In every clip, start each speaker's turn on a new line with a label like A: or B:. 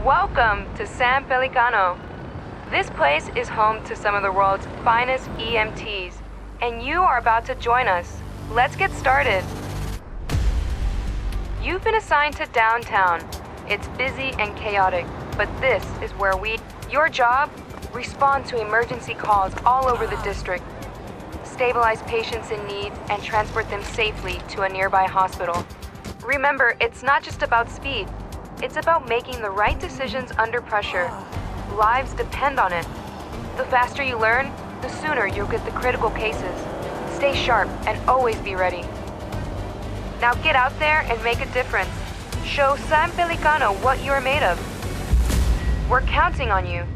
A: Welcome to San Pelicano. This place is home to some of the world's finest EMTs, and you are about to join us. Let's get started. You've been assigned to downtown. It's busy and chaotic, but this is where your job, respond to emergency calls all over the district. Stabilize patients in need and transport them safely to a nearby hospital. Remember, it's not just about speed. It's about making the right decisions under pressure. Lives depend on it. The faster you learn, the sooner you'll get the critical cases. Stay sharp and always be ready. Now get out there and make a difference. Show San Pelicano what you are made of. We're counting on you.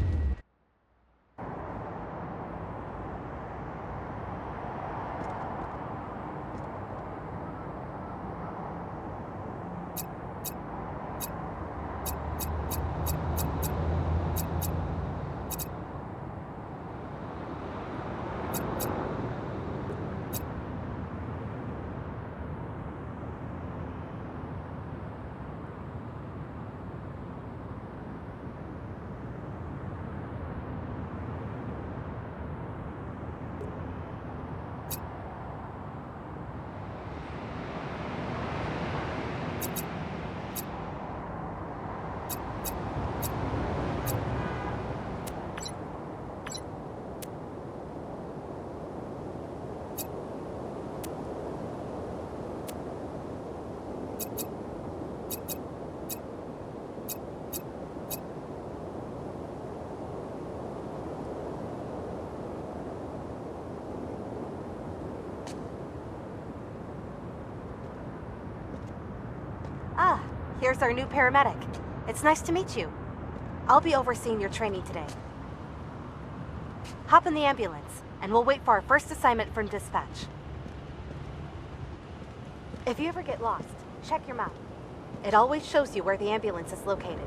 B: Here's our new paramedic. It's nice to meet you. I'll be overseeing your training today. Hop in the ambulance, and we'll wait for our first assignment from dispatch. If you ever get lost, check your map. It always shows you where the ambulance is located.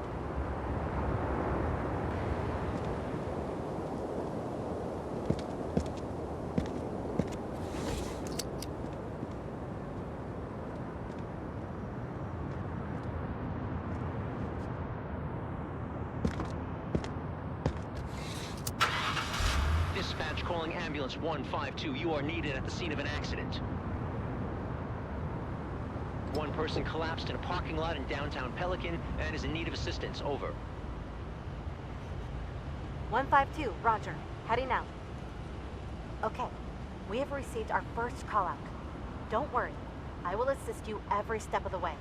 C: Dispatch calling ambulance 152. You are needed at the scene of an accident. One person collapsed in a parking lot in downtown Pelican and is in need of assistance. Over.
B: 152, roger. Heading out. Okay, we have received our first call out. Don't worry, I will assist you every step of the way.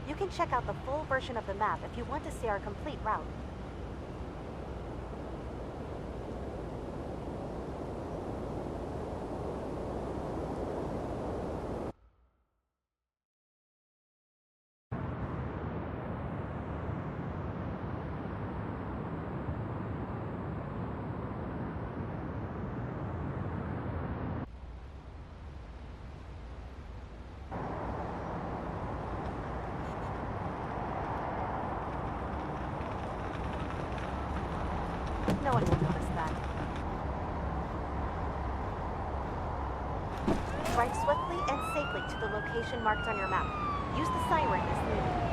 B: You can check out the full version of the map if you want to see our complete route. No one will notice that. Drive swiftly and safely to the location marked on your map. Use the siren as needed.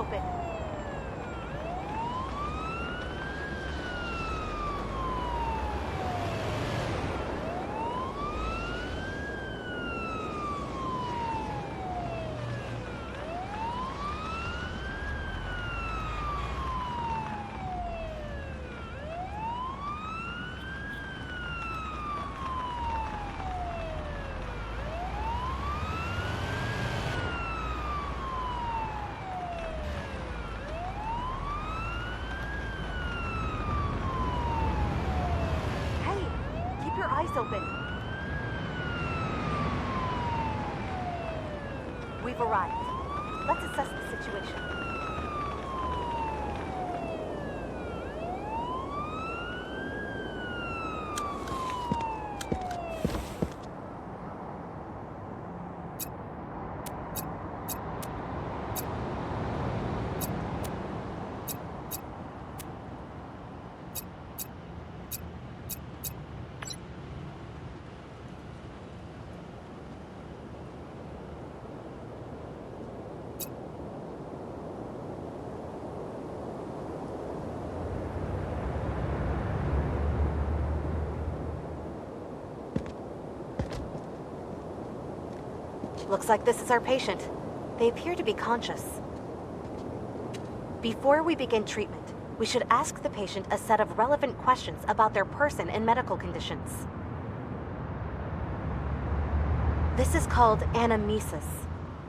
B: open. eyes open. We've arrived. Let's assess the situation. Looks like this is our patient. They appear to be conscious. Before we begin treatment, we should ask the patient a set of relevant questions about their person and medical conditions. This is called anamnesis.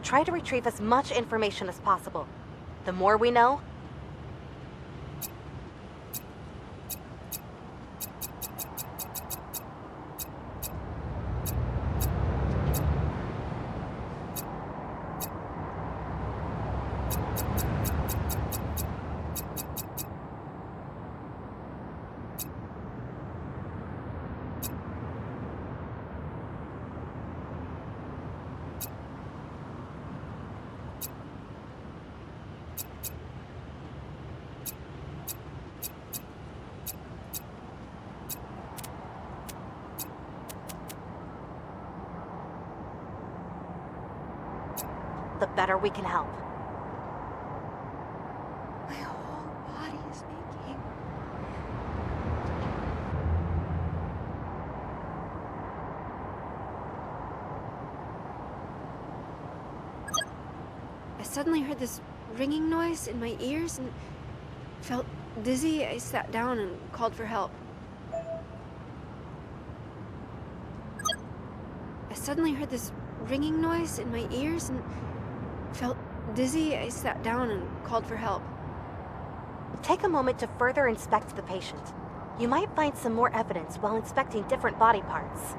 B: Try to retrieve as much information as possible. The more we know, the better we can help.
D: My whole body is aching. I suddenly heard this ringing noise in my ears and felt dizzy. I sat down and called for help. I suddenly heard this ringing noise in my ears and felt dizzy. I sat down and called for help.
B: Take a moment to further inspect the patient. You might find some more evidence while inspecting different body parts.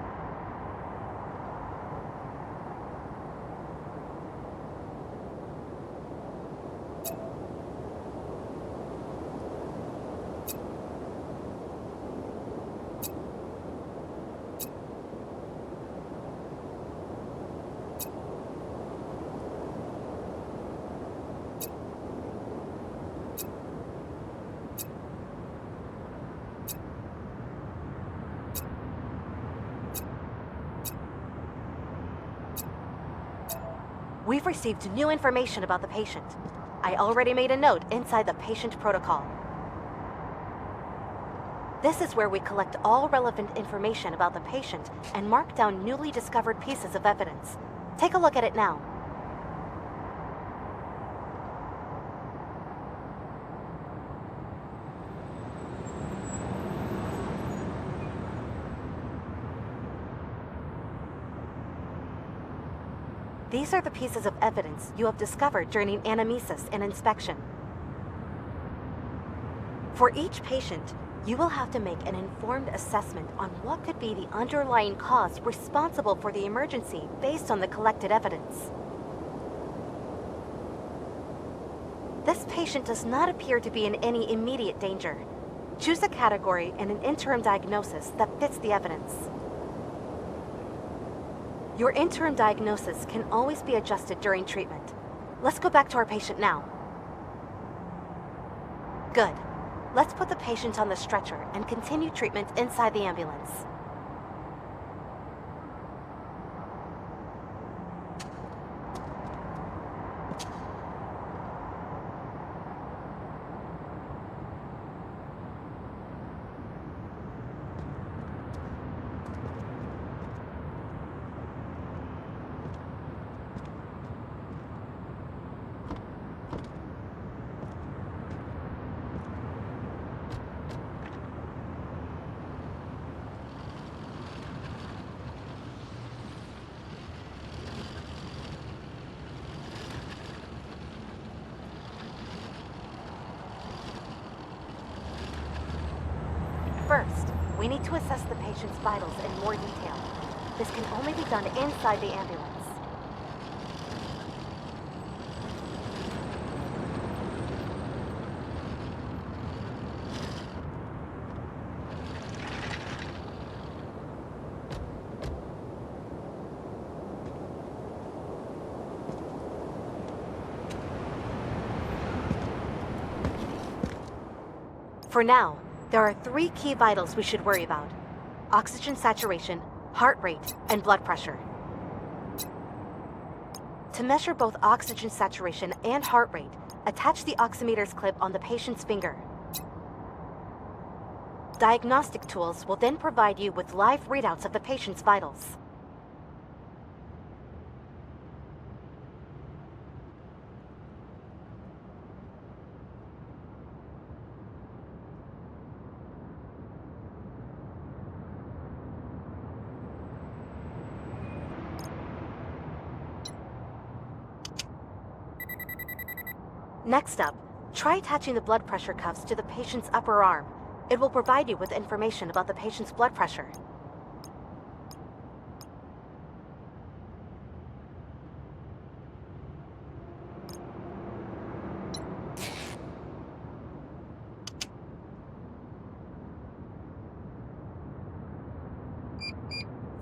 B: We've received new information about the patient. I already made a note inside the patient protocol. This is where we collect all relevant information about the patient and mark down newly discovered pieces of evidence. Take a look at it now. These are the pieces of evidence you have discovered during anamnesis and inspection. For each patient, you will have to make an informed assessment on what could be the underlying cause responsible for the emergency based on the collected evidence. This patient does not appear to be in any immediate danger. Choose a category and an interim diagnosis that fits the evidence. Your interim diagnosis can always be adjusted during treatment. Let's go back to our patient now. Good. Let's put the patient on the stretcher and continue treatment inside the ambulance. We need to assess the patient's vitals in more detail. This can only be done inside the ambulance. For now, there are 3 key vitals we should worry about: oxygen saturation, heart rate, and blood pressure. To measure both oxygen saturation and heart rate, attach the oximeter's clip on the patient's finger. Diagnostic tools will then provide you with live readouts of the patient's vitals. Next up, try attaching the blood pressure cuffs to the patient's upper arm. It will provide you with information about the patient's blood pressure.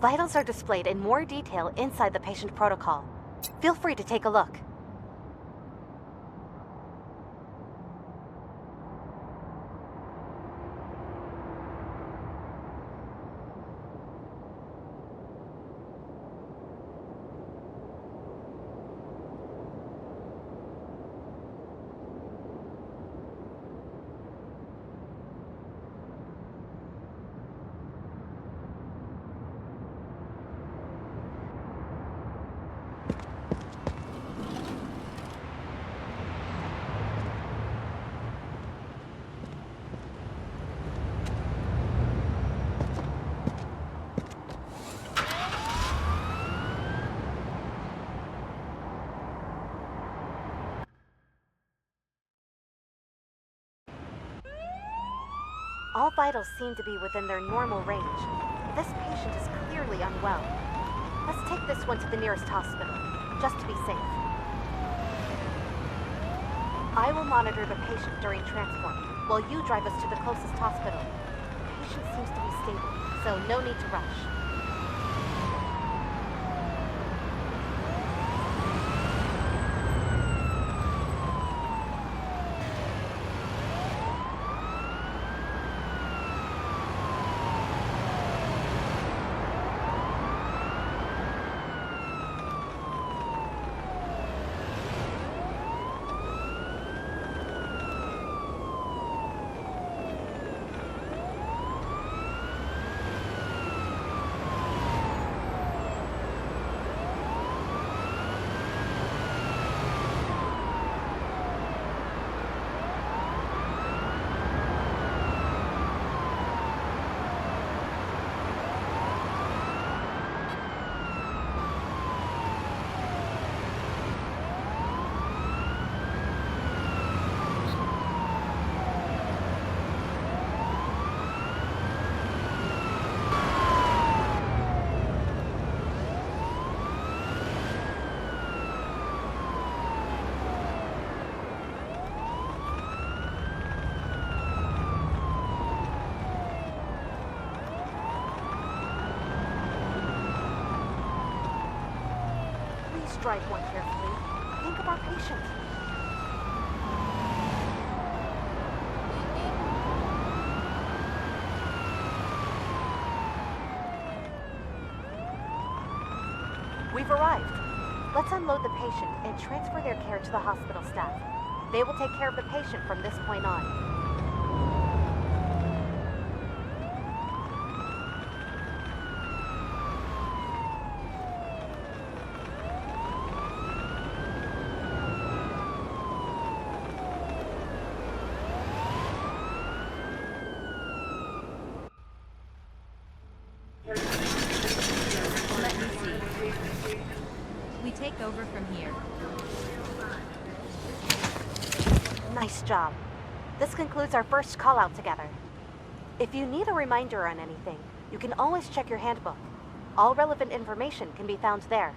B: Vitals are displayed in more detail inside the patient protocol. Feel free to take a look. All vitals seem to be within their normal range. This patient is clearly unwell. Let's take this one to the nearest hospital, just to be safe. I will monitor the patient during transport, while you drive us to the closest hospital. The patient seems to be stable, so no need to rush. Drive more carefully. Think of our patient. We've arrived. Let's unload the patient and transfer their care to the hospital staff. They will take care of the patient from this point on.
E: We take over from here.
B: Nice job. This concludes our first call out together. If you need a reminder on anything, you can always check your handbook. All relevant information can be found there.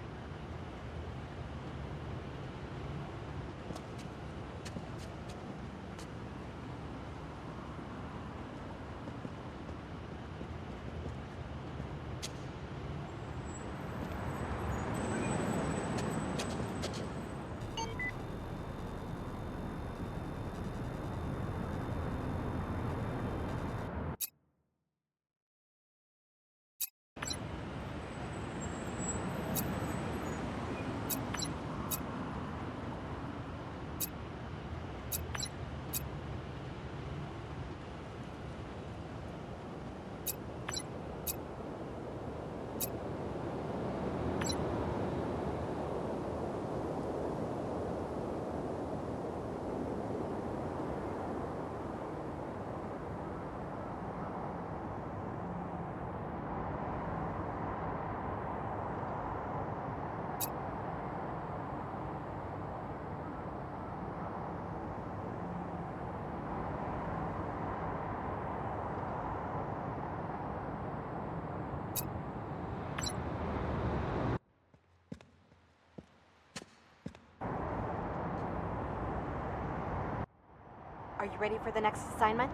B: Are you ready for the next assignment?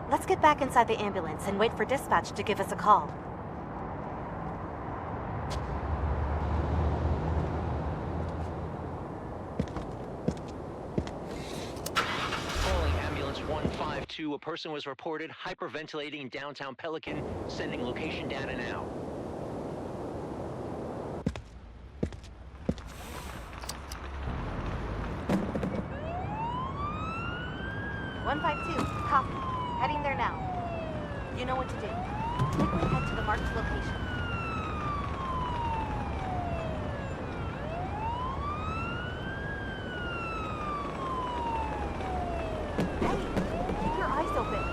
B: Let's get back inside the ambulance and wait for dispatch to give us a call.
C: Calling ambulance 152, a person was reported hyperventilating in downtown Pelican, sending location data now.
B: Copy. Heading there now. You know what to do. Quickly head to the marked location. Hey, keep your eyes open.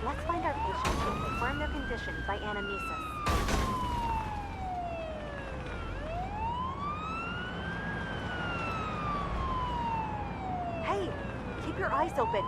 B: Let's find our patients and confirm their condition by anamnesis. Hey, keep your eyes open.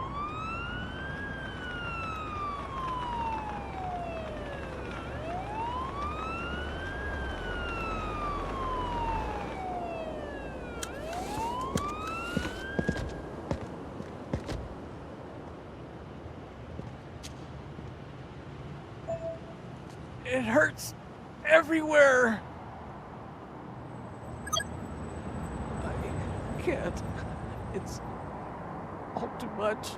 F: It hurts everywhere. I can't. It's all too much.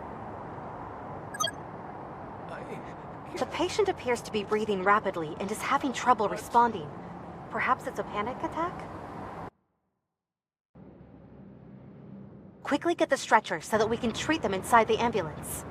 B: The patient appears to be breathing rapidly and is having trouble responding. Perhaps it's a panic attack? Quickly get the stretcher so that we can treat them inside the ambulance.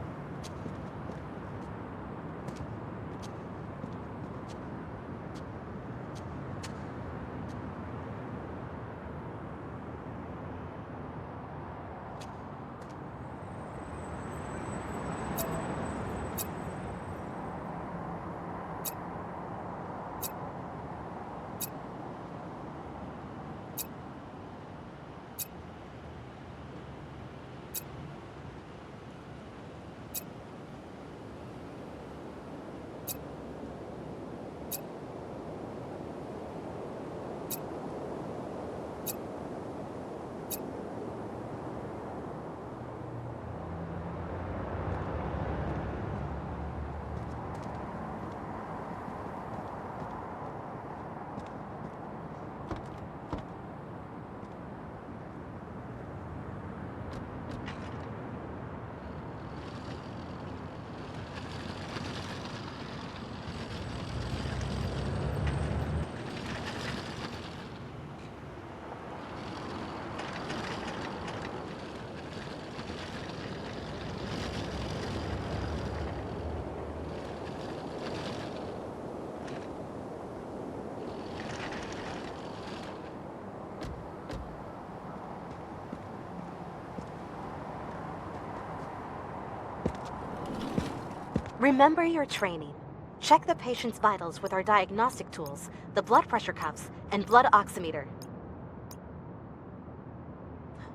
B: Remember your training. Check the patient's vitals with our diagnostic tools, the blood pressure cuffs, and blood oximeter.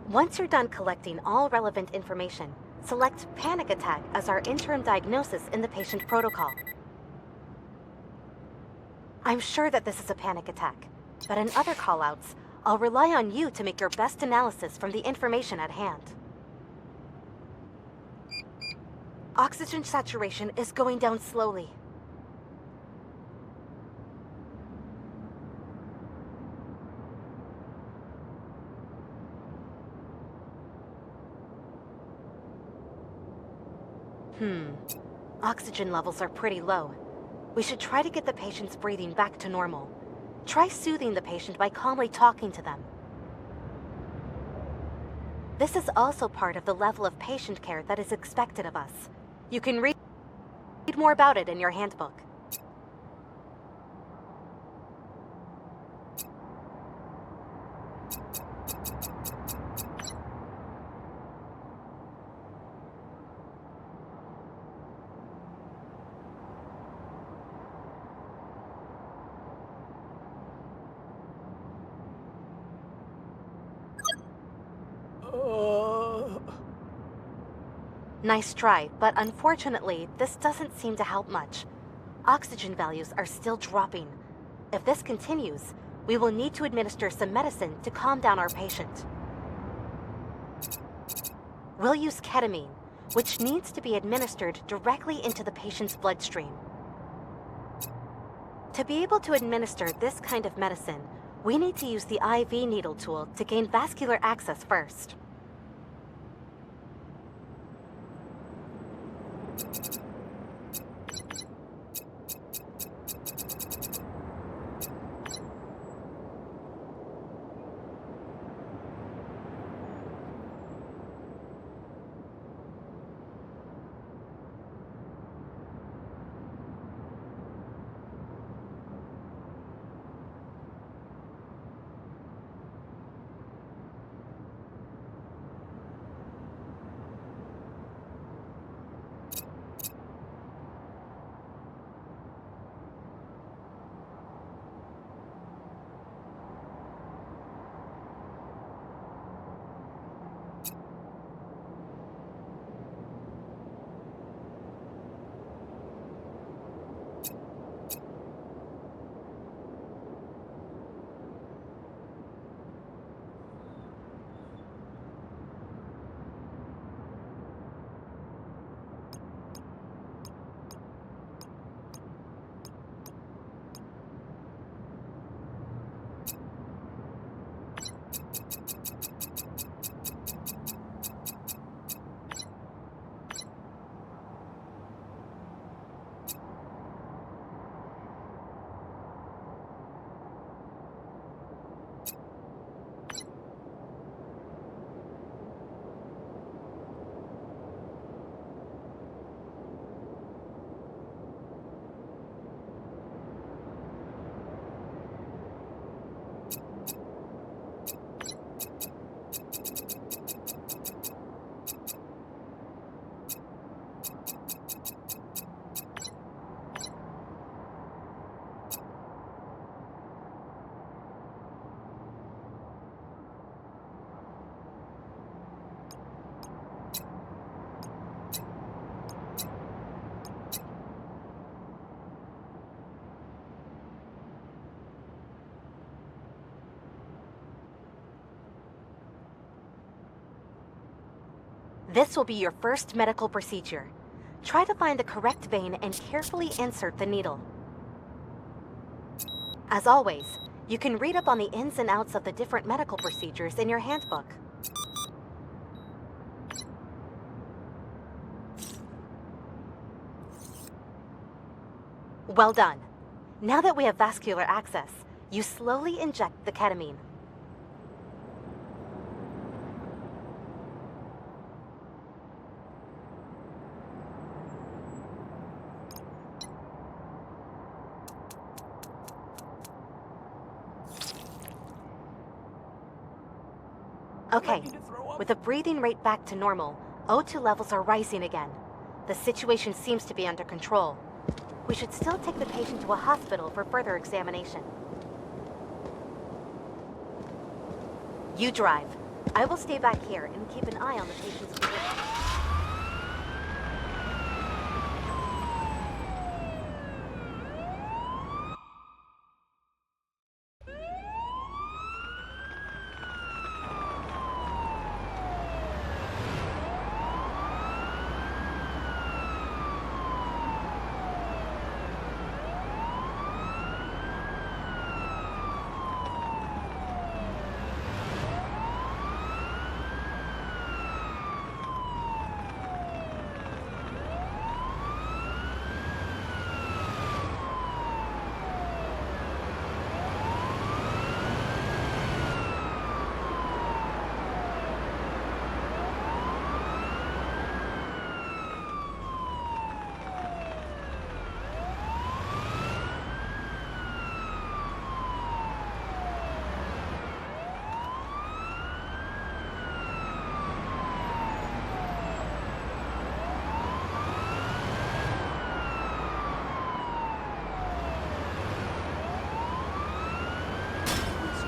B: Once you're done collecting all relevant information, select panic attack as our interim diagnosis in the patient protocol. I'm sure that this is a panic attack, but in other callouts, I'll rely on you to make your best analysis from the information at hand. Oxygen saturation is going down slowly. Oxygen levels are pretty low. We should try to get the patient's breathing back to normal. Try soothing the patient by calmly talking to them. This is also part of the level of patient care that is expected of us. You can read more about it in your handbook. Nice try, but unfortunately, this doesn't seem to help much. Oxygen values are still dropping. If this continues, we will need to administer some medicine to calm down our patient. We'll use ketamine, which needs to be administered directly into the patient's bloodstream. To be able to administer this kind of medicine, we need to use the IV needle tool to gain vascular access first. This will be your first medical procedure. Try to find the correct vein and carefully insert the needle. As always, you can read up on the ins and outs of the different medical procedures in your handbook. Well done. Now that we have vascular access, you slowly inject the ketamine. Okay, with the breathing rate back to normal, O2 levels are rising again. The situation seems to be under control. We should still take the patient to a hospital for further examination. You drive. I will stay back here and keep an eye on the patient's condition.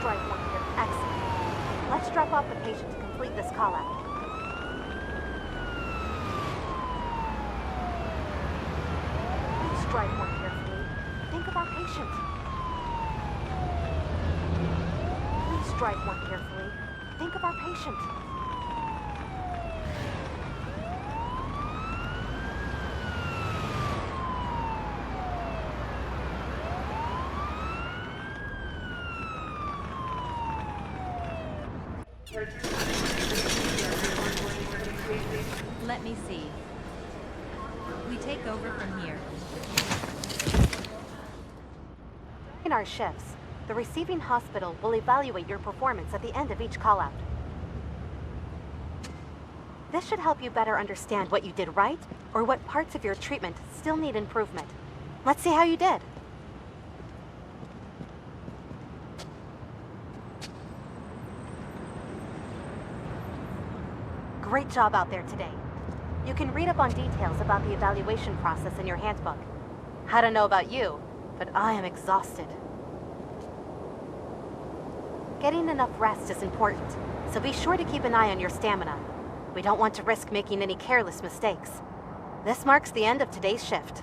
B: Drive one here. Excellent. Let's drop off the patient to complete this call-out. Please drive more carefully. Think of our patient. Please drive more carefully. Think of our patient.
E: Let me see. We take over from here.
B: In our shifts, the receiving hospital will evaluate your performance at the end of each call-out. This should help you better understand what you did right or what parts of your treatment still need improvement. Let's see how you did. Great job out there today. You can read up on details about the evaluation process in your handbook. I don't know about you, but I am exhausted. Getting enough rest is important, so be sure to keep an eye on your stamina. We don't want to risk making any careless mistakes. This marks the end of today's shift.